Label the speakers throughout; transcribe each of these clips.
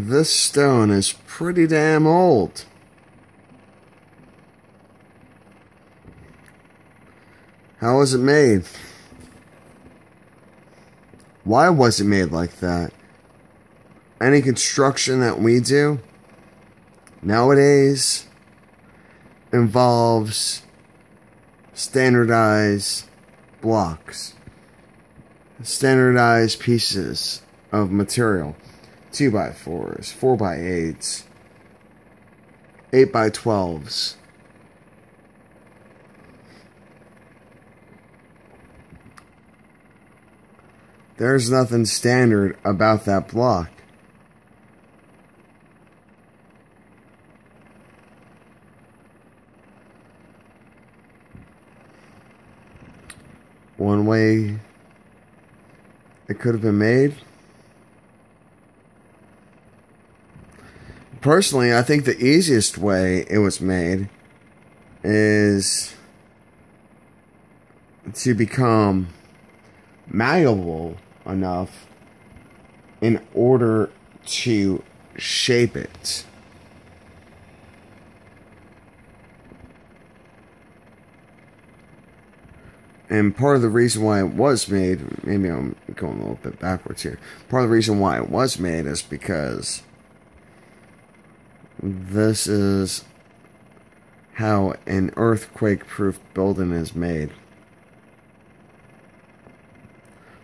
Speaker 1: this stone is pretty damn old. How was it made? Why was it made like that? Any construction that we do nowadays involves standardized blocks, standardized pieces of material, 2x4s, 4x8s, 8x12s. There's nothing standard about that block. One way it could have been made. Personally, I think the easiest way it was made is to become malleable enough in order to shape it. And part of the reason why it was made, maybe I'm going a little bit backwards here. Part of the reason why it was made is because this is how an earthquake-proof building is made.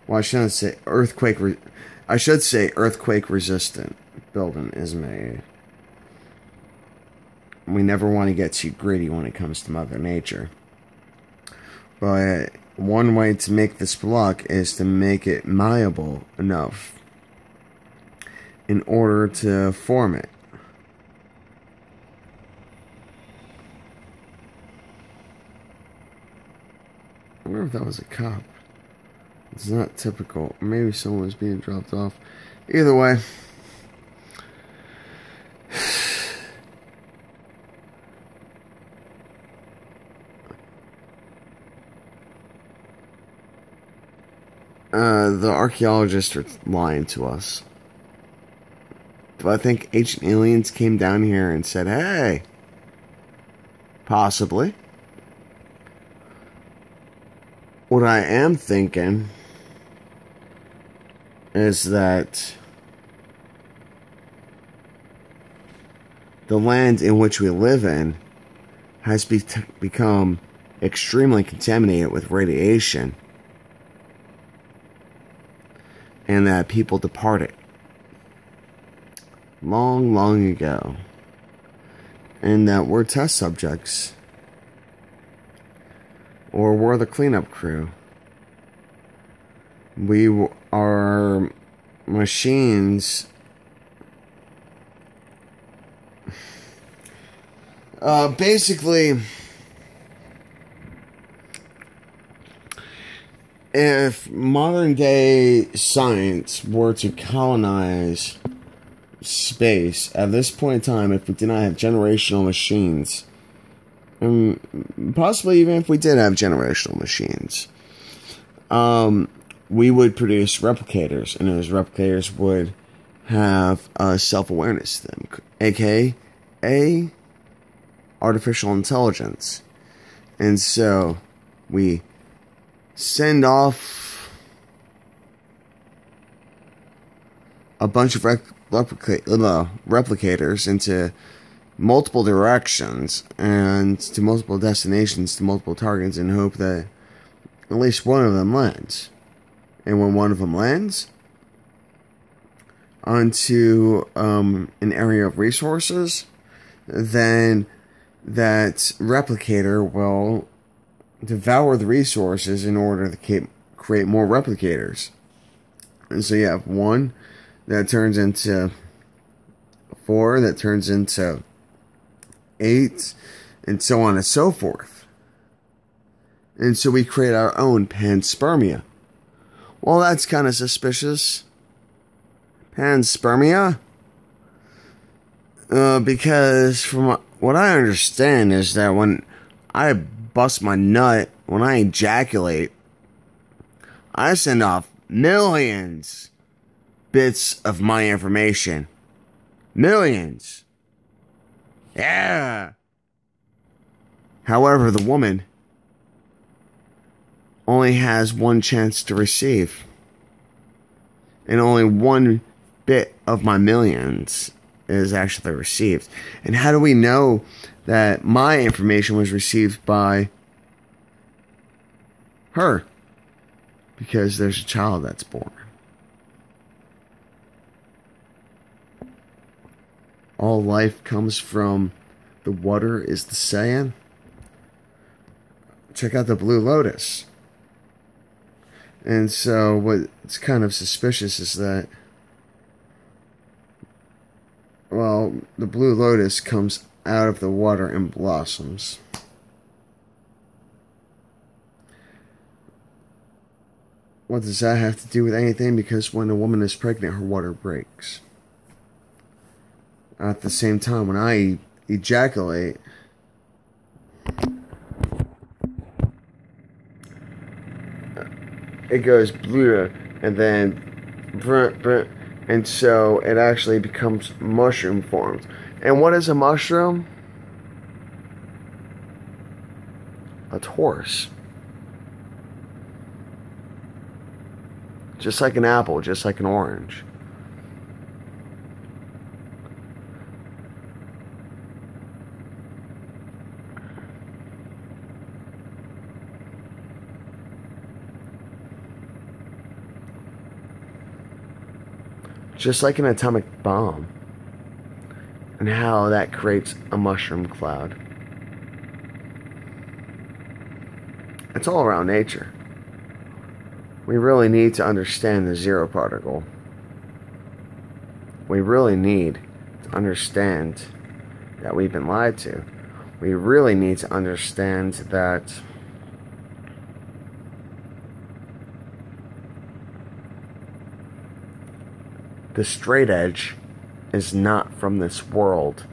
Speaker 1: Well, I shouldn't say I should say earthquake-resistant building is made. We never want to get too gritty when it comes to Mother Nature. But one way to make this block is to make it malleable enough in order to form it. I wonder if that was a cop. It's not typical. Maybe someone was being dropped off. Either way. The archaeologists are lying to us. Do I think ancient aliens came down here and said, hey? Possibly. What I am thinking is that the land in which we live in has become extremely contaminated with radiation, and that people departed long, long ago, and that we're test subjects, or we're the cleanup crew. We are machines basically, if modern day science were to colonize space at this point in time, if we did not have generational machines, and possibly even if we did have generational machines, we would produce replicators, and those replicators would have self-awareness to them, aka artificial intelligence. And so we send off a bunch of replicators into multiple directions and to multiple destinations, to multiple targets, and hope that at least one of them lands. And when one of them lands onto an area of resources, then that replicator will devour the resources in order to create more replicators. And so you have one that turns into 4, that turns into 8, and so on and so forth. And so we create our own panspermia. Well, that's kind of suspicious. Panspermia? Because from what I understand is that when I bust my nut, when I ejaculate, I send off millions bits of my information Millions. Yeah. However, the woman only has one chance to receive. And only one bit of my millions is actually received. And how do we know that my information was received by her? Because there's a child that's born. All life comes from the water, is the saying. Check out the Blue Lotus. And so what's kind of suspicious is that, well, the Blue Lotus comes out of the water and blossoms. What does that have to do with anything? Because when a woman is pregnant, her water breaks. At the same time, when I ejaculate, it goes blue, and then and so it actually becomes mushroom formed. And what is a mushroom? A Taurus. Just like an apple, just like an orange. Just like an atomic bomb. And how that creates a mushroom cloud. It's all around nature. We really need to understand the zero particle. We really need to understand that we've been lied to. We really need to understand that the straight edge is not from this world.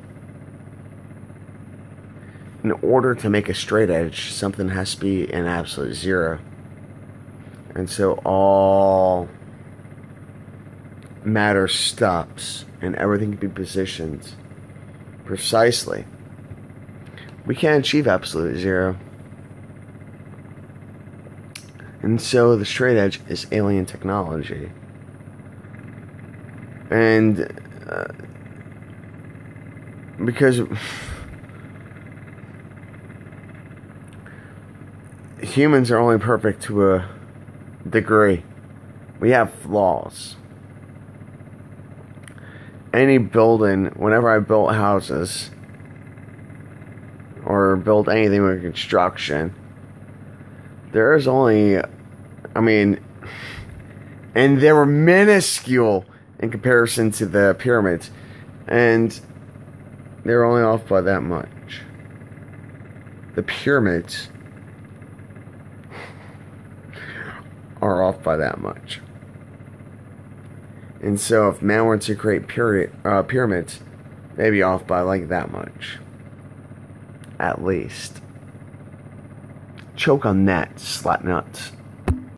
Speaker 1: In order to make a straight edge, something has to be an absolute zero. And so all matter stops and everything can be positioned precisely. We can't achieve absolute zero. And so the straight edge is alien technology. And because humans are only perfect to a degree. We have flaws. Any building, whenever I built houses or built anything with construction, there is only, and they were minuscule in comparison to the pyramids, and they're only off by that much. The pyramids are off by that much. And so if man were to create pyramids, they'd be off by like that much. At least. Choke on that, slut nuts.